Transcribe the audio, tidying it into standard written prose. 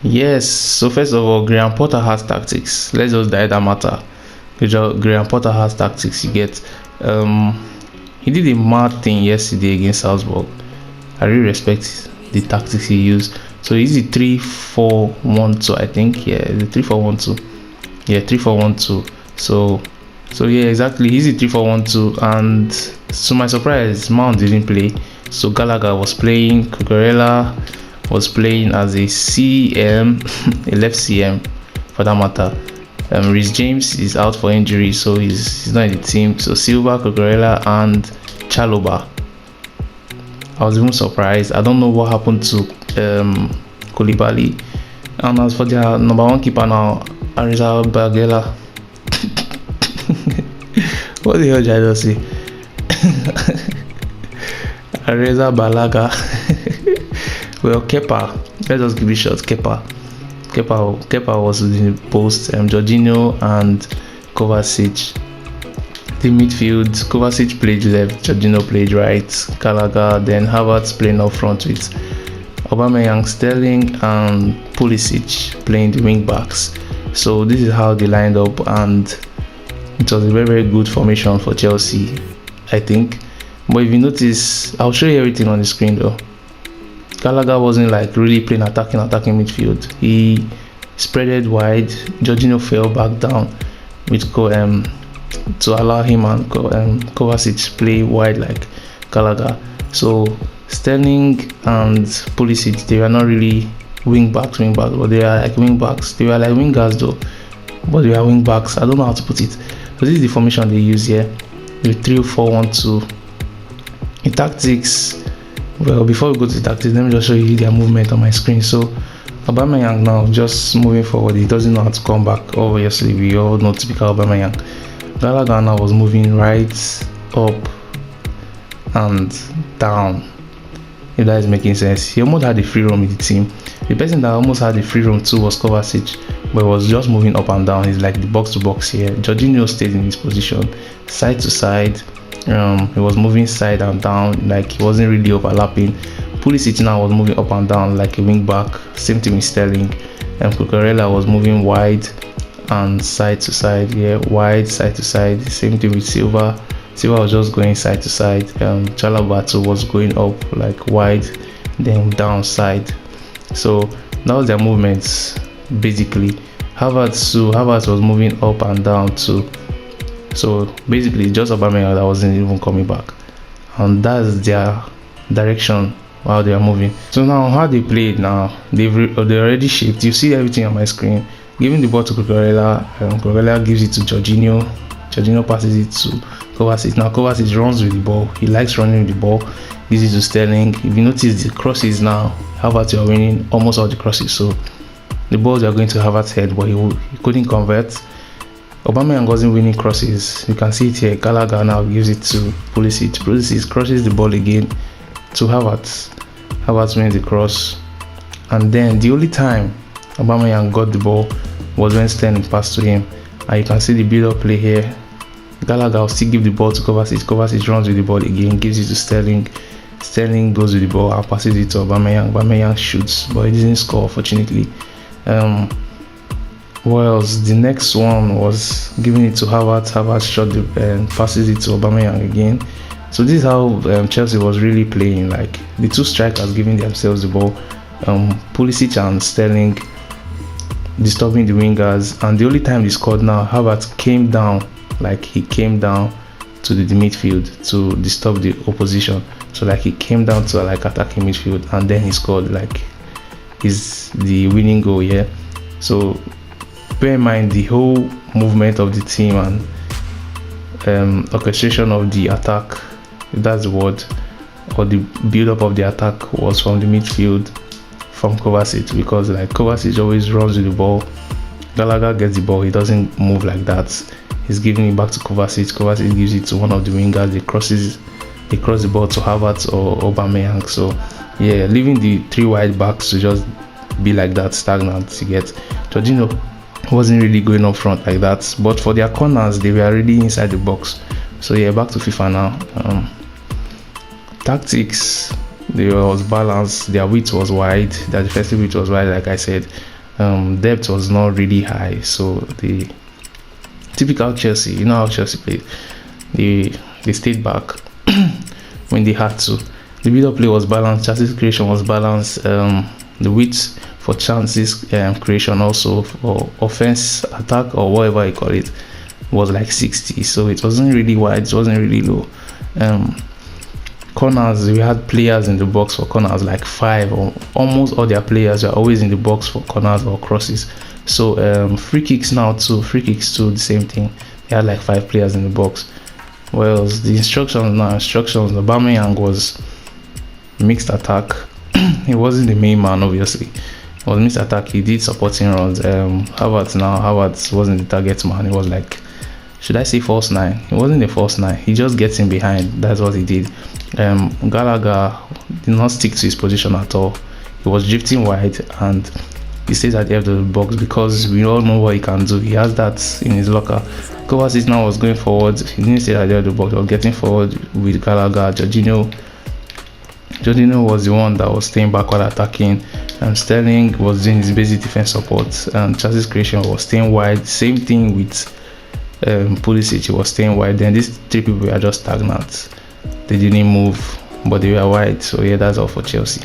Yes, so first of all, Graham Potter has tactics. Let's just die that matter. Graham Potter has tactics. You get, um, he did a mad thing yesterday against Salzburg. I really respect the tactics he used. So he's the 3-4-1-2, I think. Yeah, the 3-4-1-2. Yeah, 3-4-1-2. So yeah, exactly. He's the 3-4-1-2, and to my surprise, Mount didn't play. So Gallagher was playing. Cucurella was playing as a CM, a left CM for that matter. Rhys James is out for injury, so he's not in the team. So Silva, Cucurella, and Chalobah. I was even surprised. I don't know what happened to Koulibaly. And as for their number one keeper now, Arisa Bagela. What the hell did I just say? Areza Balaga. Well, Kepa. Let's just give it a shot. Kepa was in the post. Jorginho and Kovacic. The midfield, Kovacic played left, Jorginho played right, Gallagher, then Havertz playing up front with Aubameyang, Sterling, and Pulisic playing the wing backs. So this is how they lined up, and it was a very, very good formation for Chelsea, I think. But if you notice, I'll show you everything on the screen though. Gallagher wasn't like really playing attacking midfield. He spreaded wide. Jorginho fell back down with to allow him and Kovacic play wide like Gallagher. So Sterling and Pulisic, they were not really wing backs, but they are like wing backs. They were like wingers though, but they are wing backs. I don't know how to put it. So this is the formation they use here, the 3-4-1-2. In tactics, well, before we go to the tactics, let me just show you their movement on my screen. So Aubameyang now just moving forward. He doesn't know how to come back. Obviously, we all know typical Aubameyang. Gallagher now was moving right, up, and down. If that is making sense. He almost had the free roam in the team. The person that almost had the free roam too was Kovacic, but he was just moving up and down. He's like the box to box here. Jorginho stayed in his position, side to side. He was moving side and down, like he wasn't really overlapping. Pulisic now was moving up and down like a wing back. Same thing with Sterling. And Cucurella was moving wide and side to side, wide side to side. Same thing with Silva. Silva was just going side to side. Chalobah was going up like wide, then down side. So that was their movements basically. Havertz was moving up and down too. So basically just Aubameyang that wasn't even coming back, and that's their direction while they are moving. So now how they played now, they already shaped. You see everything on my screen. Giving the ball to Cucurella, Cucurella gives it to Jorginho. Jorginho passes it to Kovacic. Now Kovacic runs with the ball. He likes running with the ball. Gives it to Sterling. If you notice the crosses now, Havertz are winning almost all the crosses. So the balls are going to Havertz's head, but he couldn't convert. Aubameyang wasn't winning crosses. You can see it here. Gallagher now gives it to Pulisic. Pulisic crosses the ball again to Havertz. Havertz wins the cross. And then the only time Aubameyang got the ball was when Sterling passed to him. And you can see the build-up play here. Gallagher will still give the ball to Kovacic. Kovacic runs with the ball again, gives it to Sterling. Sterling goes with the ball and passes it to Aubameyang. Aubameyang shoots, but he didn't score, fortunately. What else? The next one was giving it to Havertz. Havertz shot and passes it to Aubameyang again. So this is how Chelsea was really playing. Like the two strikers giving themselves the ball. Pulisic and Sterling disturbing the wingers. And the only time they scored now, Havertz came down. Like he came down to the midfield to disturb the opposition. So like he came down to like attacking midfield, and then he scored like the winning goal. Yeah. So bear in mind the whole movement of the team and orchestration of the attack, if that's the word, or the build-up of the attack was from the midfield, from Kovacic, because like Kovacic always runs with the ball. Gallagher gets the ball, he doesn't move like that. He's giving it back to Kovacic. Kovacic gives it to one of the wingers. They cross the ball to Havertz or Aubameyang. So yeah, leaving the three wide backs to just be like that, stagnant. You get Jorginho wasn't really going up front like that, but for their corners they were already inside the box. So yeah, back to FIFA now. Tactics, There was balance. Their width was wide. Their defensive width was wide. Like I said, depth was not really high. So the typical Chelsea, you know how Chelsea played. They stayed back when they had to. The build-up play was balanced. Chances creation was balanced. The width for chances creation, also for offense attack or whatever you call it, was like 60. So it wasn't really wide. It wasn't really low. Corners, we had players in the box for corners, like 5, or almost all their players were always in the box for corners or crosses. So free kicks too, the same thing. They had like 5 players in the box. Whereas the instructions, the Aubameyang was mixed attack. He wasn't the main man, obviously. It was mixed attack. He did supporting runs. Havertz wasn't the target man. He was like, should I say false 9? He wasn't a false 9. He just gets in behind. That's what he did. Gallagher did not stick to his position at all. He was drifting wide and he stays at the end of the box because we all know what he can do. He has that in his locker. Kovacic now was going forward. He didn't stay at the end of the box. He was getting forward with Gallagher. Jorginho was the one that was staying back while attacking. Sterling was doing his basic defense support. Chances creation was staying wide. Same thing with Pulisic. He was staying wide. Then these 3 people were just stagnant. They didn't move, but they were wide. So yeah, that's all for Chelsea.